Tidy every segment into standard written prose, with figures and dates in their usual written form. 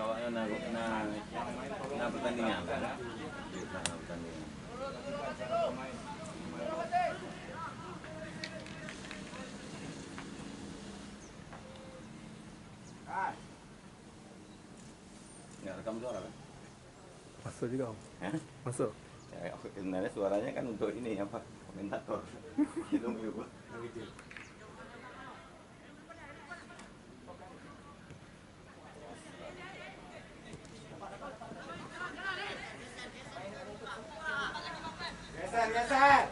awaknya na pertandingan. Na pertandingan. Nggak rekam suara kan? Masuk juga om. Hah? Masuk. Ya, sebenarnya suaranya kan untuk ini apa? Komentator. Itu juga. Geser.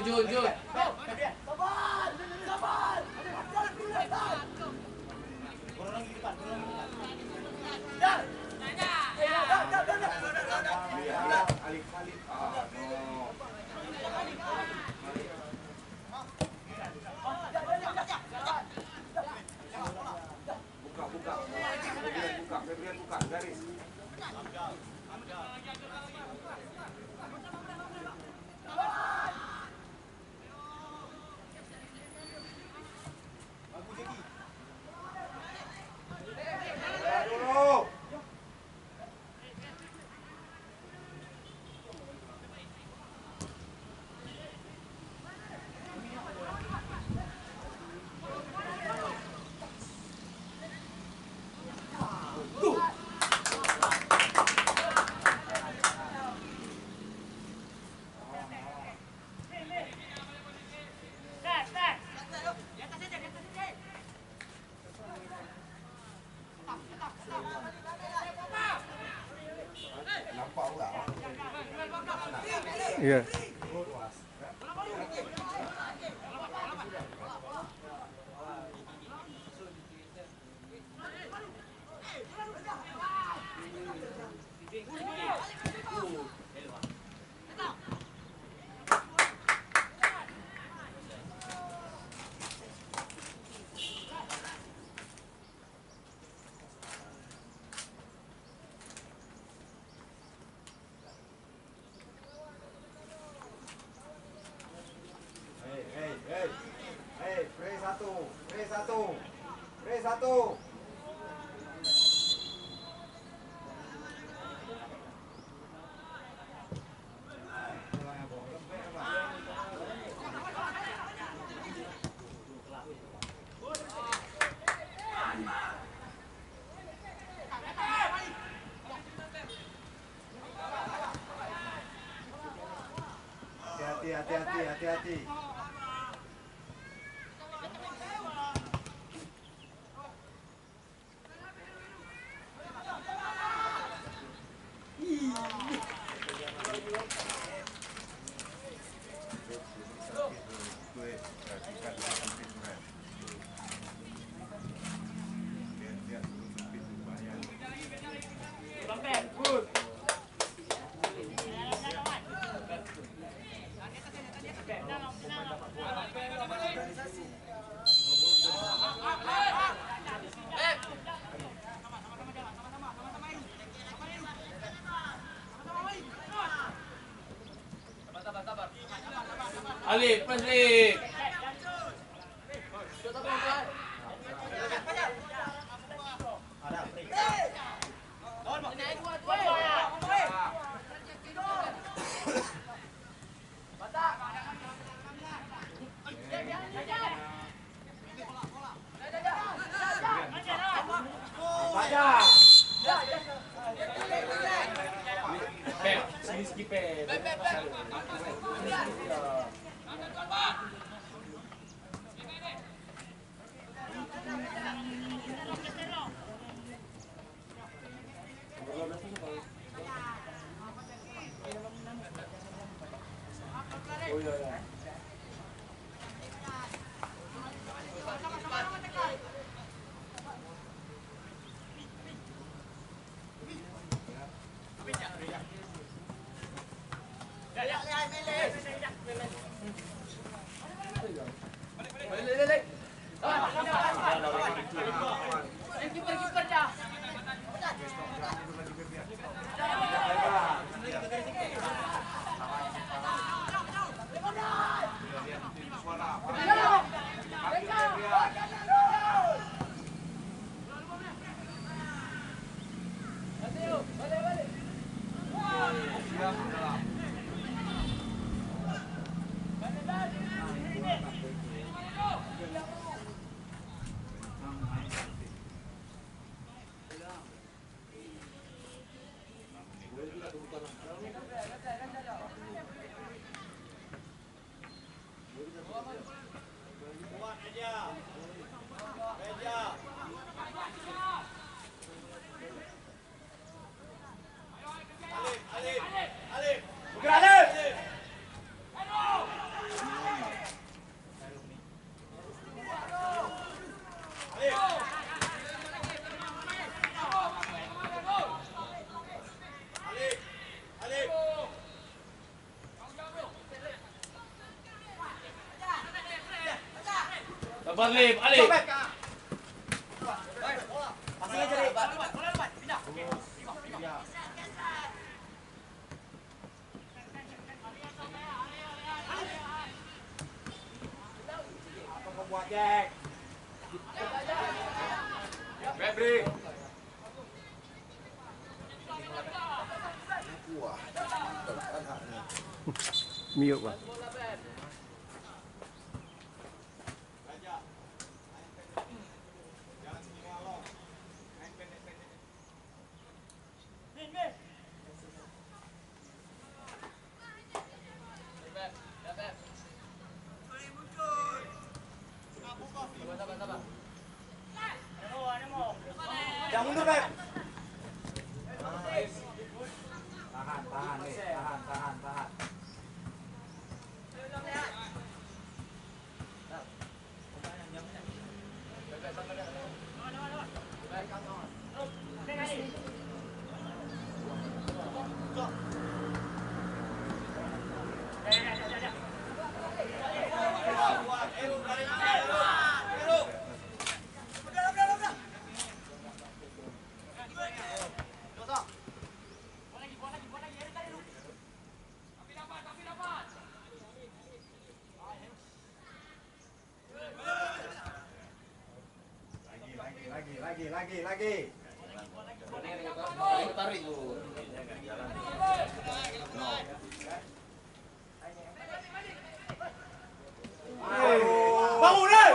Jun. Buka garis. Iya. Free satu. Hati-hati. Alif, press Alif. Sini skipper. Sabar Lip, Alif. Passing aja deh. Apa kau buat, Jack? Febri. Miuk, Pak. Jangan mundur, Beb. Tahan nih. Tahan. Lagi. Tarik tuh. Jalan. Bangun, deh.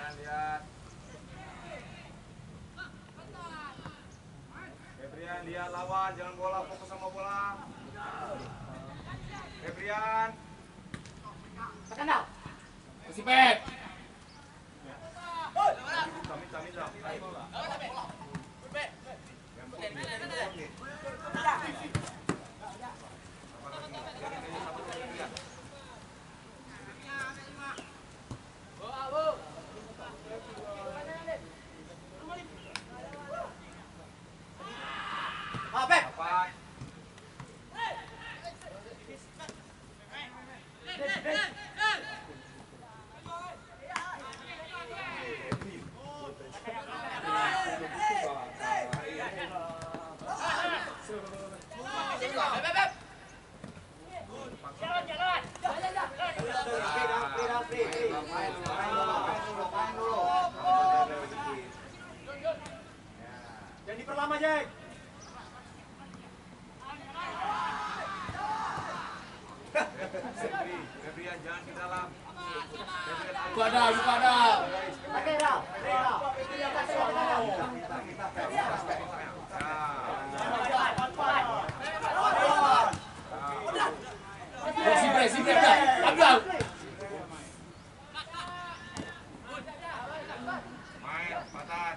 Lihat. Febrian, lihat lawan, jangan bola, fokus sama bola. Febrian. Kasih Pep. Minta. Beb. Apa? Jangan diperlama, Jack. Febrian, jangan ke dalam. Buka ada. Oke, Ra. Si Bre dah. Abdul. Main, Patan.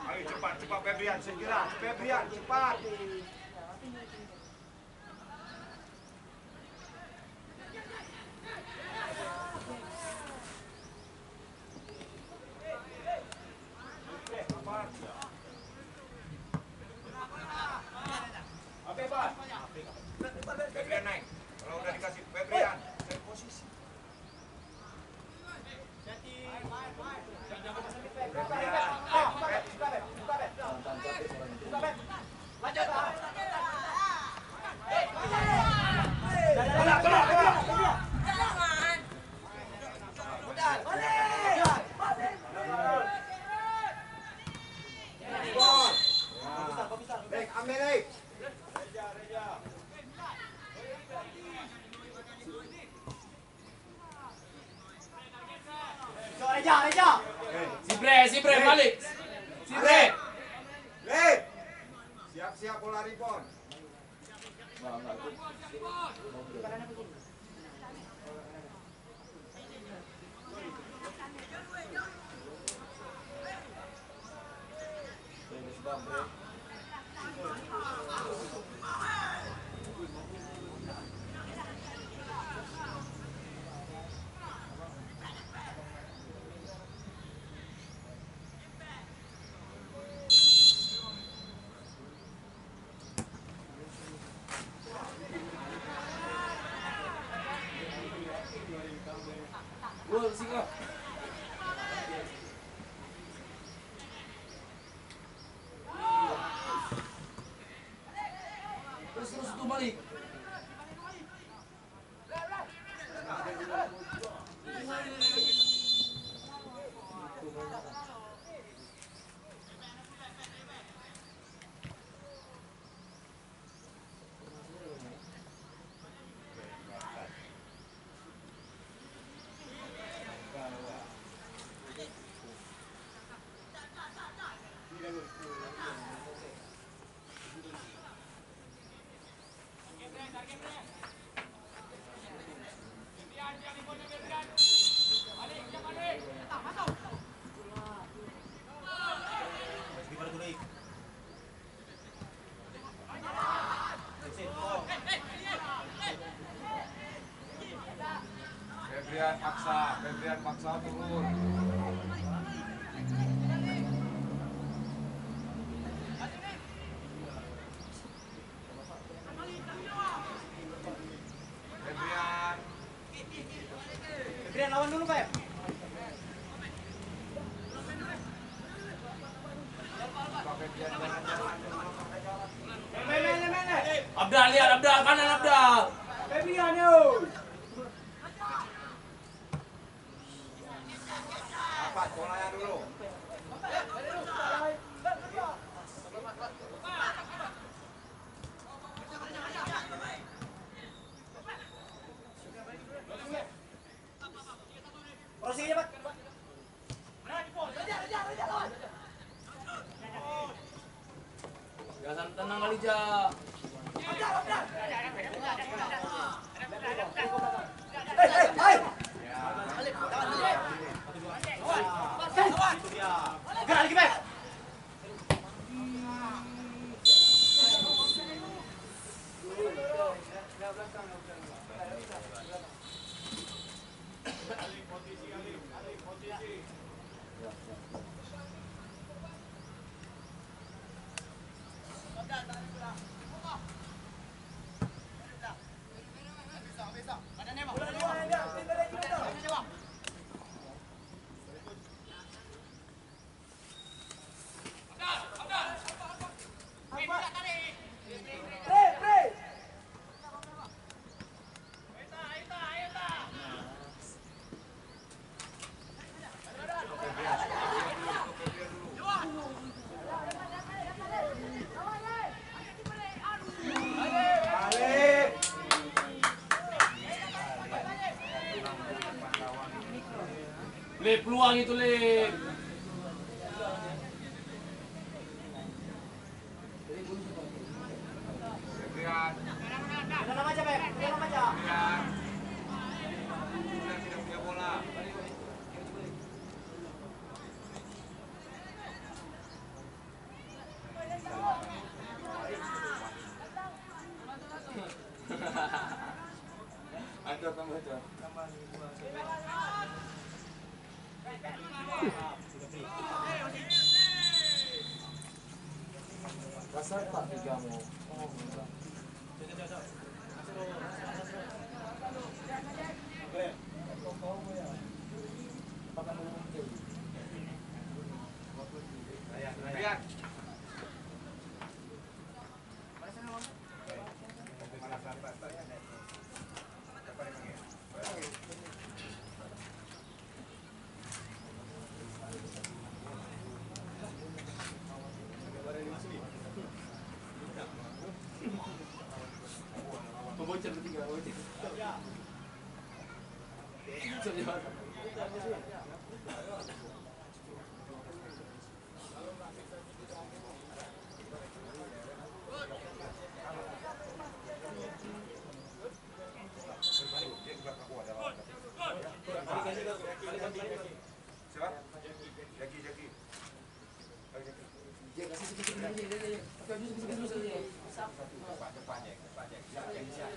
Ayo cepat Febrian, segera. Febrian, cepat. Febrian naik. Kalau udah dikasih Febrian, cari posisi. Reja. Si Bre balik. Si Bre. Lip. Siap-siap bola rebound. Gol singkat. Terus tu balik. Febrian paksa turun. Febrian. Febrian lawan dulu, Pak. Abdal lihat, Abdal kanan Abdal. Febrian yo. Dapat bolanya dulu. Crossing aja, Pak. Jangan tenang kali, Ja. Gerak lagi, Pak. Le peluang itu le. Febrian. Dalam aja, Pak. Dalam aja. Febrian. Sudah tidak punya bola. Ada tambah aja. Rasa tak tiga mau. Febrian. Bocor ketiga, bocor. Terus aja.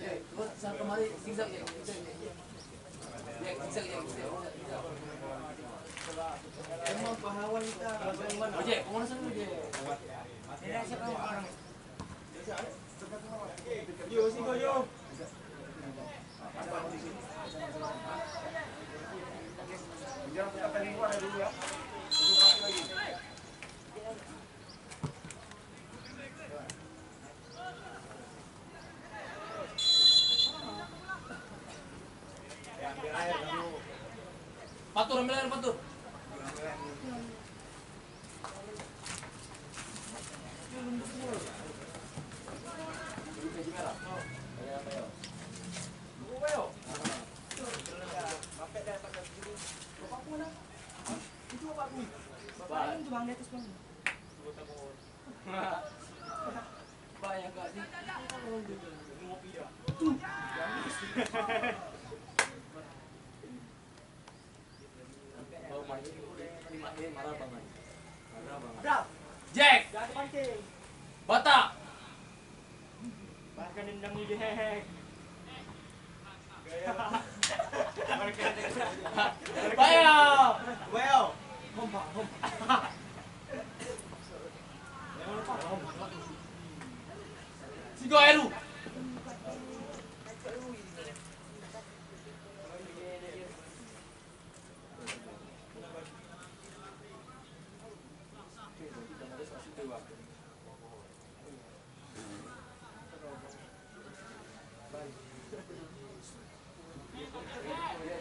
Terus sampai kemari zigzag je. Zigzag je. Emang pahlawan kita. Ojek, kau mana sana je? Tidak siapa orang. Yo, sini yo. Jangan kita paling luar dulu ya. Tunggu lagi. Ambil air dulu. Patur, ambil air patur. Banyak kak sih. Marah banget. Bro, Jack, jangan pancing. Bata. Bahkan dendam ni Jack. Bayo. Well. Sigo Eru.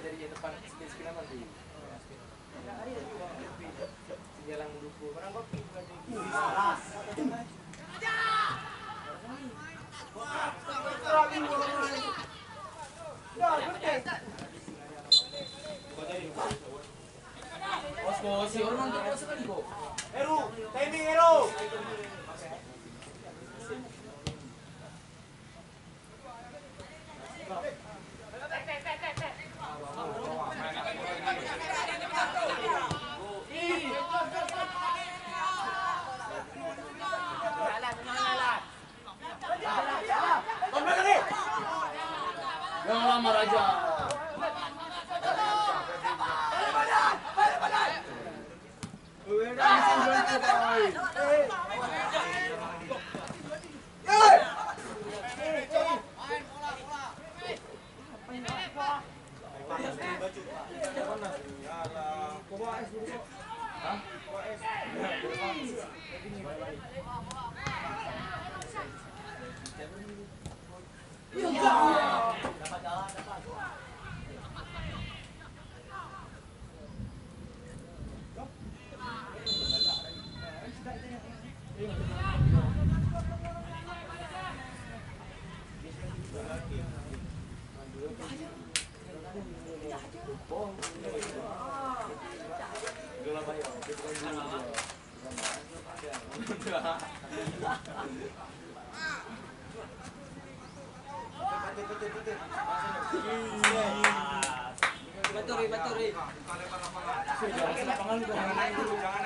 Dari depan sekian nanti. Jalan mendukung. Bos, si orang nonton kau sekali kok. Eru, timing Eru. Yang lama raja. Baturi. Jangan naik dulu. Nggak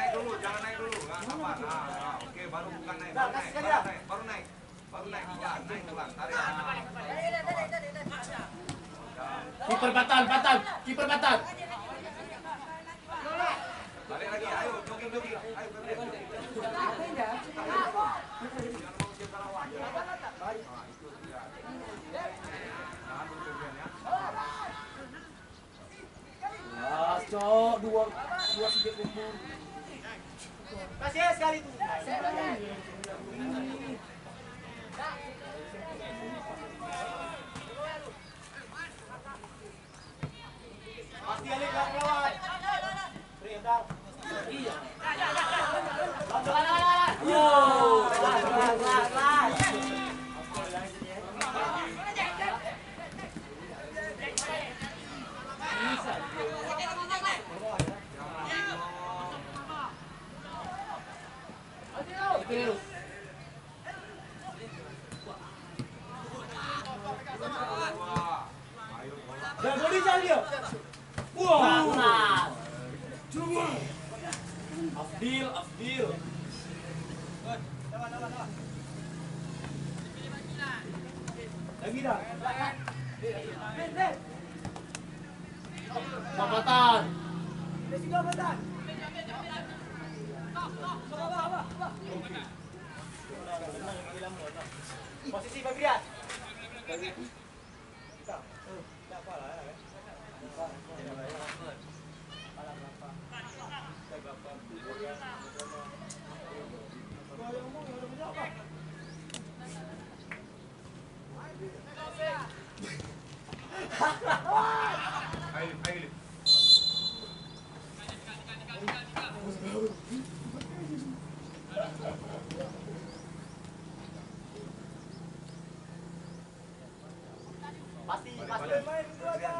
apa. Nah, oke, baru bukan naik. Baru naik. Naik pelan. Tarik. Kiper batal. Kiper batal. Balik lagi, ayo jogging. Ayo Febrian. Cok, dua sedikit kumpul. Kasih ya sekali tu. Pasti alik lawan. Beri dah. Iya. Dan body jalan dia. Wah. Afdil. Lagi dah. Jabatan. Posisi Fabian. Ayo. Pasti main itu aja.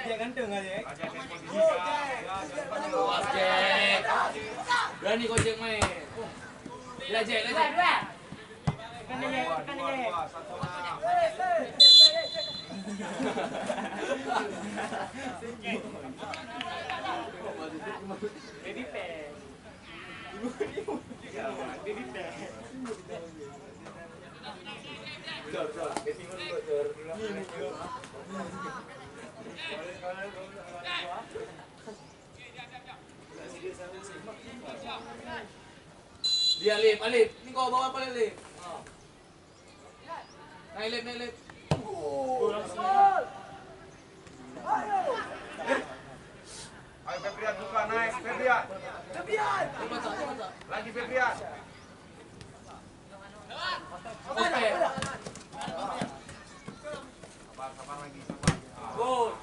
Dia ganteng aja. Awas, Jack. Berani kau Jack main. Dah Jack. Kan dia. Baby pen. Baby pen. Dia Alif. Ni kau bawa apa Alif? Naik Alif. Ayo Febrian buka naik Febrian. Cepat. Lagi Febrian. Oke. Sabar lagi, sabar. Gol.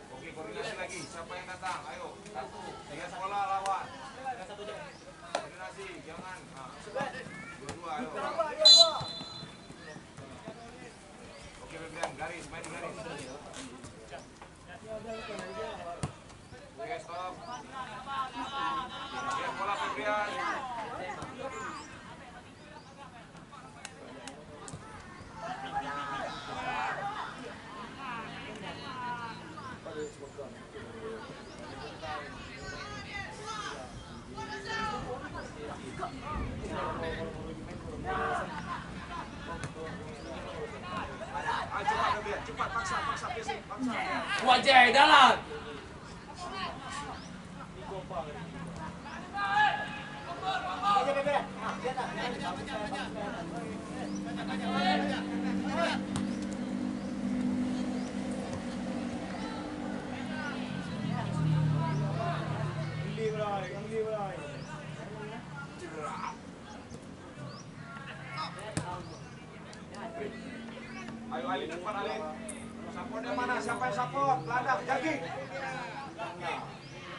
Oke, koordinasi lagi. Siapa yang datang? Ayo. Satu. Tiga sekolah lawan. Koordinasi, jangan. Dua-dua, ayo. Oke, Febrian, garis, main di garis. Oke, stop. Tiga bola Febrian. Ayo cepat Febrian, cepat paksa passing, paksa. Kuat Jack dalam. Ayo Ali, depan Ali. Supportnya mana? Siapa yang support? Ladang, Jaki.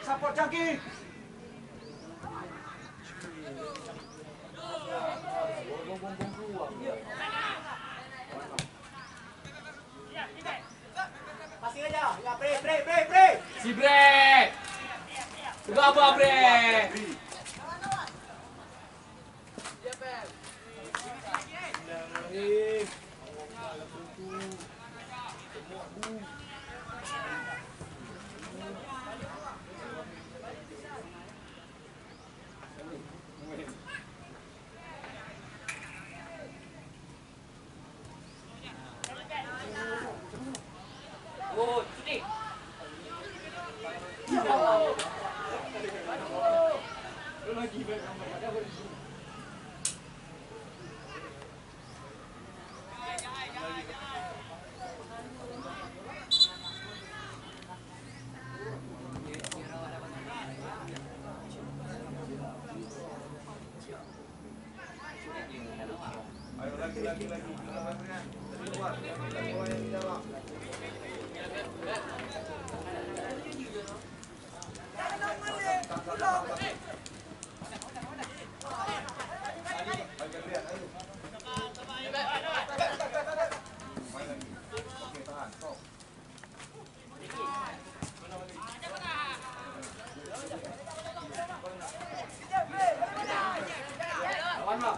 Support Jaki. Passing aja. Ya, break. Si break. Juga apa break? Ayo lagi. Dari luar. Bola yang di dalam. Oke, tahan. Stop. Lawan lah.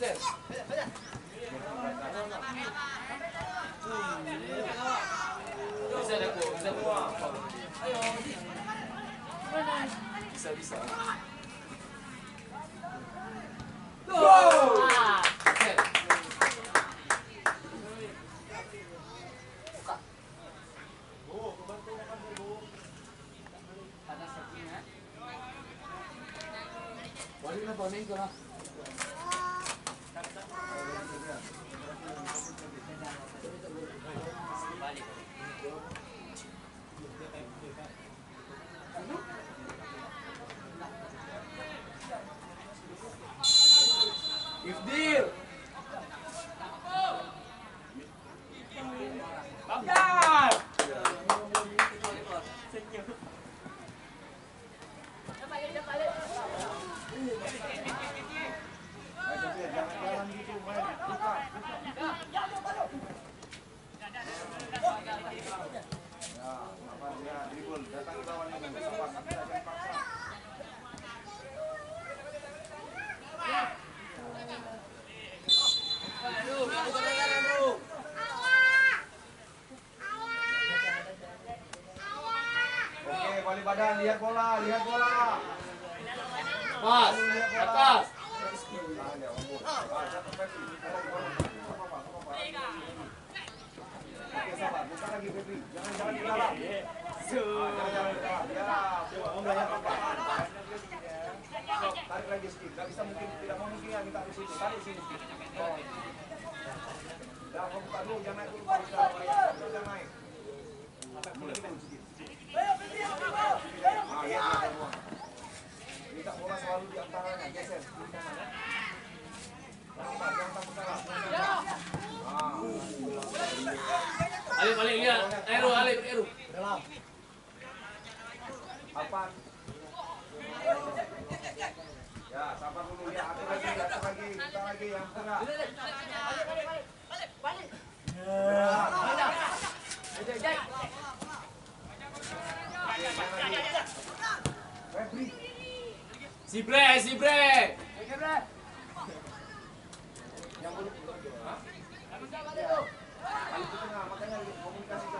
geser. Bisa deh, Bu. Bisa semua. Ayo. Bisa, bisa. Go! Geser. Wali na boning ko na. Ifdil. Bakar. Jangan gitu, main. Buka. Ya, apa dia dribble, datangi lawan dengan sabar, jangan paksa. Oke, balik badan, lihat bola, lihat bola. Mas, atas. Tahan ya, Om. Jatuh Febri. Oke, sabar, buka lagi Febri. Jangan di dalam. Jangan di dalam. Ya, Om banyak apa-apa. Tarik lagi sedikit. Gak bisa mungkin, tidak mau mungkin ya minta di situ. Tarik sini sedikit. Oh. Jangan kamu buka dulu, jangan naik dulu. Jangan naik. Mulai dulu sedikit. Lihat semua. Minta bola selalu di antaranya, geser. Jangan takut salah. Alif, Alif, lihat. Eru, Alif, Eru. Dalam. Alpan. Ya, sabar dulu ya. Atur lagi. Kita lagi yang tengah. Febri. Sibre. Yang belum. Hah? Balik ke tengah, makanya komunikasi sama.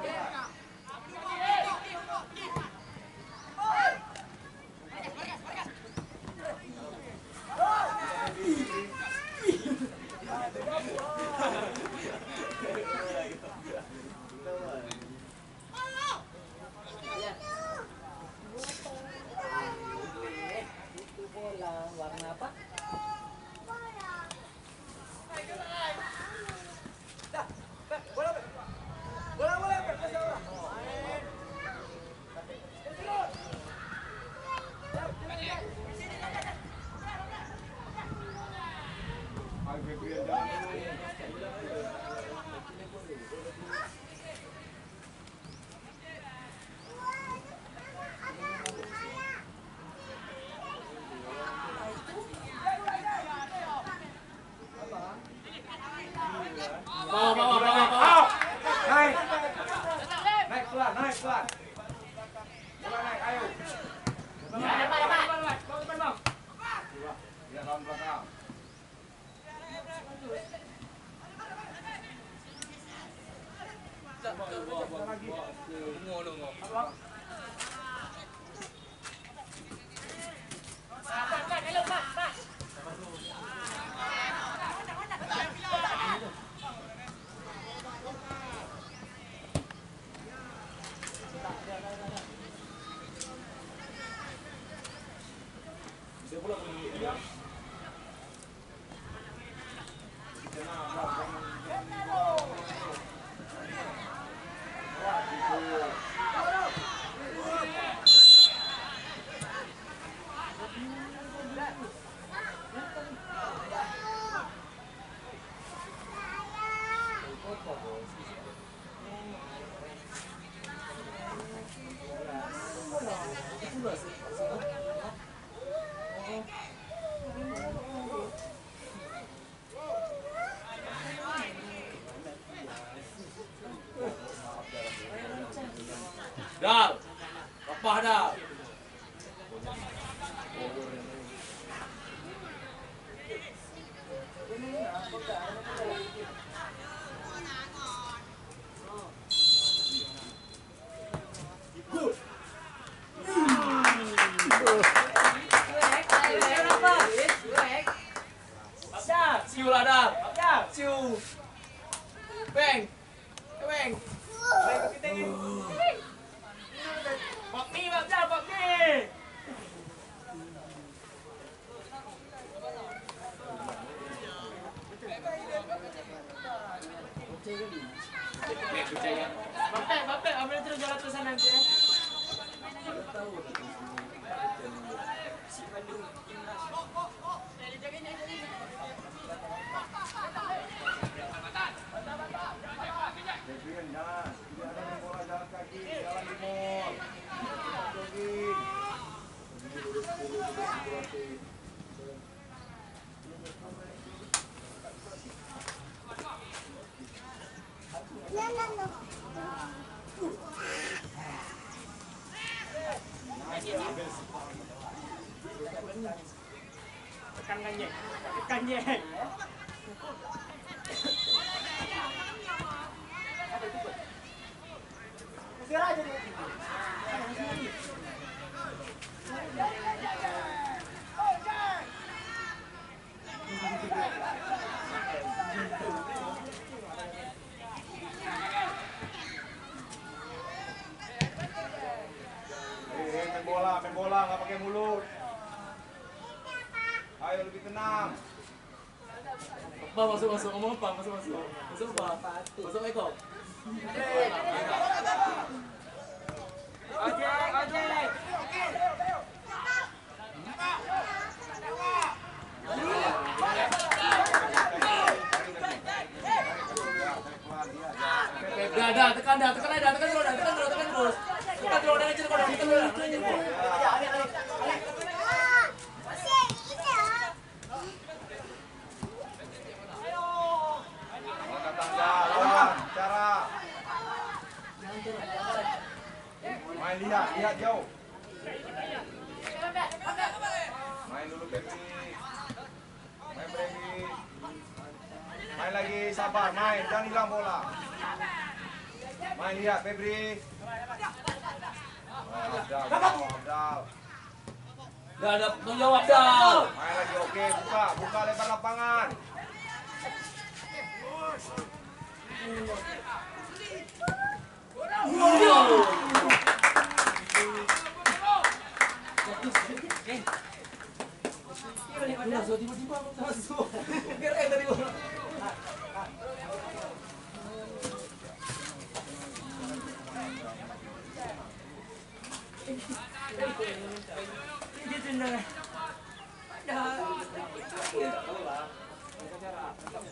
Warna apa? Bawa. Naik pelan. Bola naik, ayo. Lihat lawan belakang. Siu lah dah. Siu. Bang. Bang. Pak Mi, Pak Jal, Pak Mi. Bapak, ambil terus jalan terus sana nanti ya. Jangan bola jalan kaki, jalan di mall. Jogging. Tekan ye. Main bola, nggak pakai mulut. Ayo lebih tenang. Pak, masuk. Ngomong apa? Masuk. Masuk apa? Masuk Eko. Ojek. Dah, tekan terus. Tekan terus, dah kecil kau. Main lihat jauh. Main dulu Febri. Main Febri. Main lagi, sabar, main, jangan hilang bola. Main lihat Febri. Abdal. Dah ada menjawab dah. Main lagi, oke, buka lebar lapangan. Tiba-tiba masuk. Biar tadi bola. Dia tendang.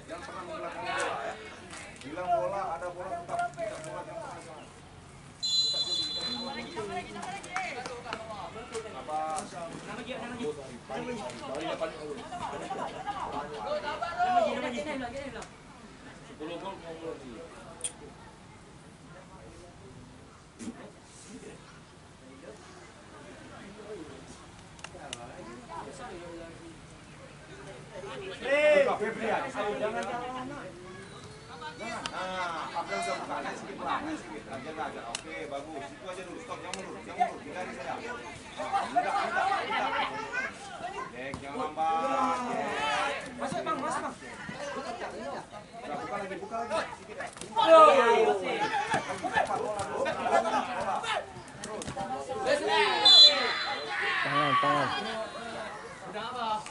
Jangan pernah membelakangi bola ya. Bilang bola, ada bola tetap bola jangan pernah jalan. Buka Febri ya, jangan. Nah, Abdul udah buka, naik sedikit lah, jaga aja. Oke, bagus. Itu aja dulu, stop, jangan mundur, di garis saya. Tidak. Jack, jangan lambat. Masuk bang. Udah, buka lagi. Sedikit ya. Tangan. Udah apa?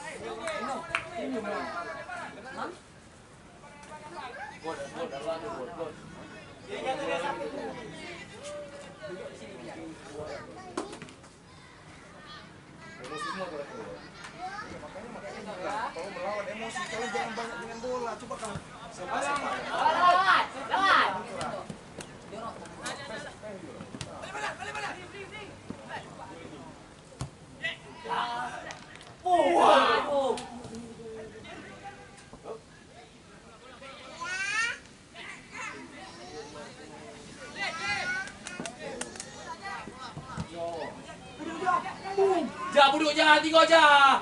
Gol. Emosi semua kalau Kalau melawan emosi, kalian jangan banyak dengan bola. Coba kamu Ja, buduk ja, tiga ja.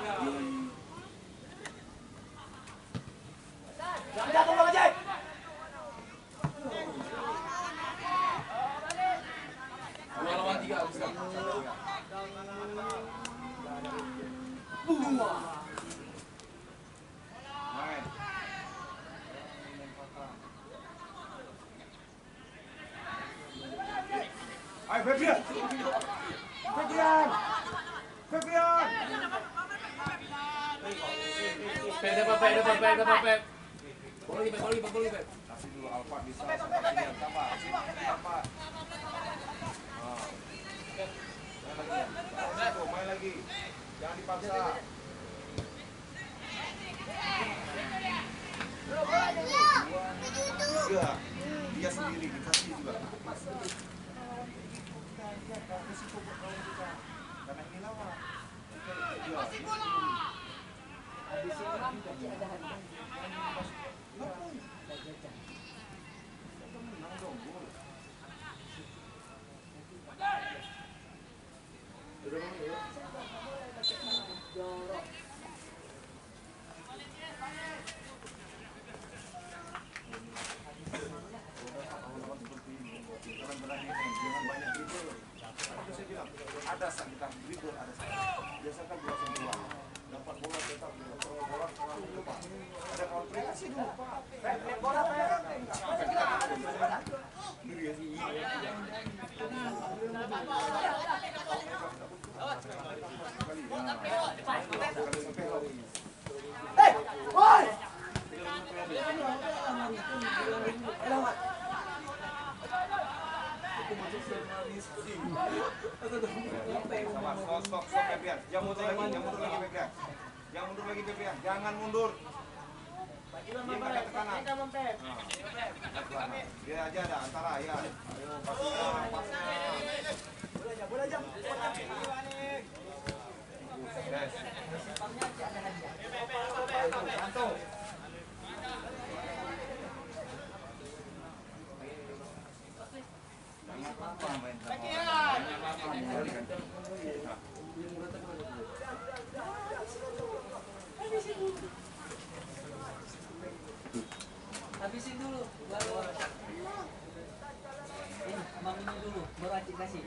Dua lawan tiga bisa. main. Febrian. Febrian. Febrian. Pep, dapat Pep. Bola lagi, Pep. Kasih dulu Alfa bisa. Tambah. Main lagi. Jangan dipaksa. Tiga. Dia sendiri dikasih juga. Karena ini lawan. Habis ini pasti ada harga. Jorok. Jangan banyak dribble. Itu saya bilang, ada saat kita dribble, ada saat. Biasakan 2-1. Dapat bola tetap bola lupa. Ada kalau kasih dulu, Pak. Bola, Diri ya sih. Stop, Febrian. Jangan mundur lagi, Febrian. Jangan mundur lagi, Febrian. Jangan mundur. Dia pakai tekanan. Dia aja ada antara ya. Ayo pasnya. Bola jam. Yes. Kantung. Habisin dulu baru. Ini, Mam ini dulu, baru Acik kasih.